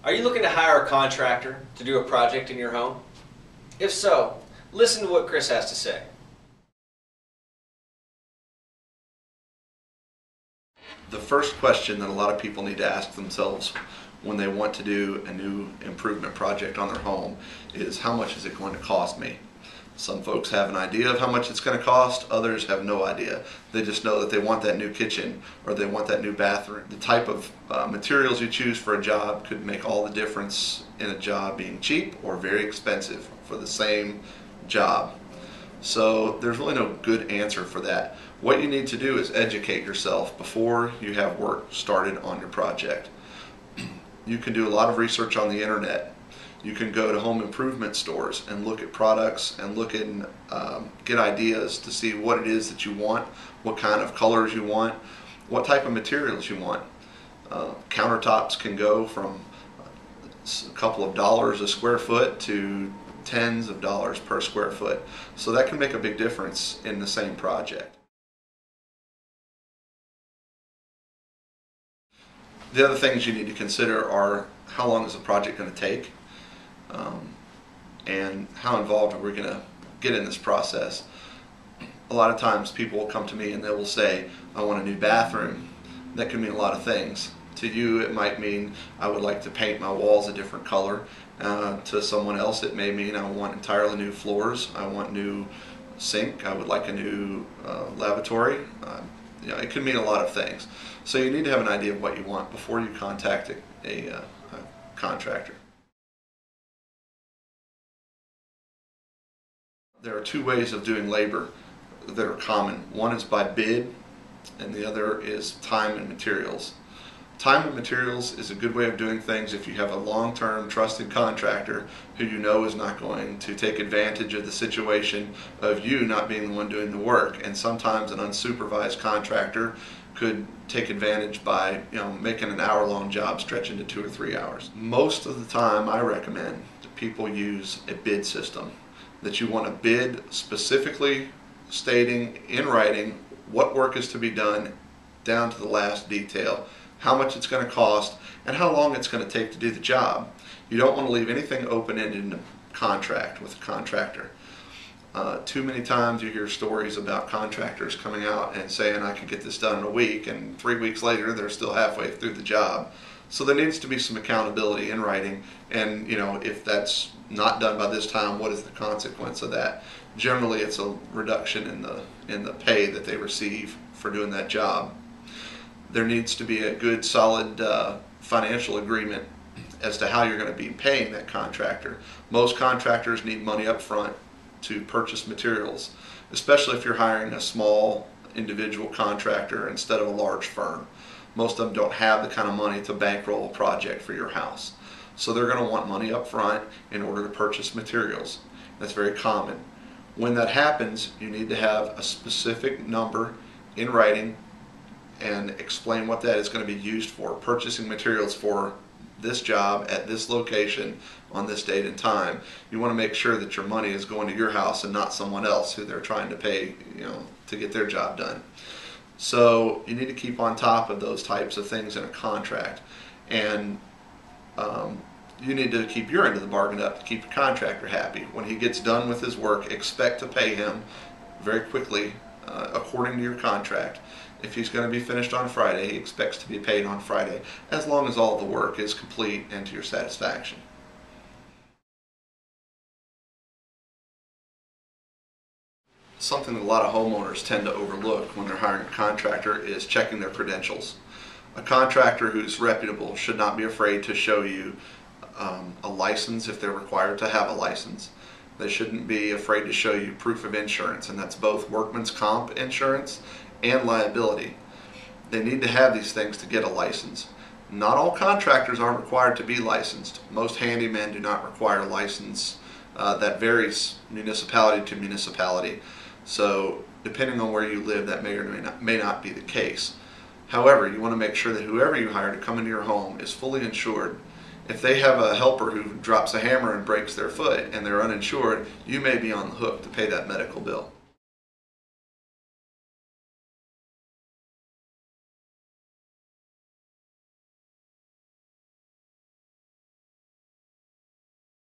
Are you looking to hire a contractor to do a project in your home? If so, listen to what Chris has to say. The first question that a lot of people need to ask themselves when they want to do a new improvement project on their home is, how much is it going to cost me? Some folks have an idea of how much it's going to cost, others have no idea. They just know that they want that new kitchen or they want that new bathroom. The type of materials you choose for a job could make all the difference in a job being cheap or very expensive for the same job. So there's really no good answer for that. What you need to do is educate yourself before you have work started on your project. You can do a lot of research on the internet. You can go to home improvement stores and look at products and look and get ideas to see what it is that you want, what kind of colors you want, what type of materials you want. Countertops can go from a couple of dollars a square foot to tens of dollars per square foot. So that can make a big difference in the same project. The other things you need to consider are, how long is the project going to take? And how involved are we going to get in this process? A lot of times people will come to me and they will say, I want a new bathroom. That can mean a lot of things. To you it might mean, I would like to paint my walls a different color. To someone else it may mean, I want entirely new floors, I want new sink, I would like a new lavatory. It can mean a lot of things. So you need to have an idea of what you want before you contact a contractor. There are two ways of doing labor that are common. One is by bid and the other is time and materials. Time and materials is a good way of doing things if you have a long-term trusted contractor who you know is not going to take advantage of the situation of you not being the one doing the work. And sometimes an unsupervised contractor could take advantage by making an hour-long job stretch into 2 or 3 hours. Most of the time I recommend that people use a bid system, that you want to bid specifically stating in writing what work is to be done down to the last detail, how much it's going to cost, and how long it's going to take to do the job. You don't want to leave anything open-ended in a contract with a contractor. Too many times you hear stories about contractors coming out and saying, I could get this done in a week, and 3 weeks later they're still halfway through the job. So there needs to be some accountability in writing, and if that's not done by this time, what is the consequence of that? Generally it's a reduction in the pay that they receive for doing that job. There needs to be a good solid financial agreement as to how you're going to be paying that contractor. Most contractors need money up front to purchase materials, especially if you're hiring a small individual contractor instead of a large firm. Most of them don't have the kind of money to bankroll a project for your house. So they're going to want money up front in order to purchase materials. That's very common. When that happens, you need to have a specific number in writing and explain what that is going to be used for. Purchasing materials for this job at this location on this date and time. You want to make sure that your money is going to your house and not someone else who they're trying to pay to get their job done. So you need to keep on top of those types of things in a contract, and you need to keep your end of the bargain up to keep your contractor happy. When he gets done with his work, expect to pay him very quickly according to your contract. If he's going to be finished on Friday, he expects to be paid on Friday, as long as all the work is complete and to your satisfaction. Something that a lot of homeowners tend to overlook when they're hiring a contractor is checking their credentials. A contractor who's reputable should not be afraid to show you a license if they're required to have a license. They shouldn't be afraid to show you proof of insurance, and that's both workman's comp insurance and liability. They need to have these things to get a license. Not all contractors are required to be licensed. Most handymen do not require a license. That varies municipality to municipality. So depending on where you live, that may or may not be the case. However, you want to make sure that whoever you hire to come into your home is fully insured. If they have a helper who drops a hammer and breaks their foot and they're uninsured, you may be on the hook to pay that medical bill.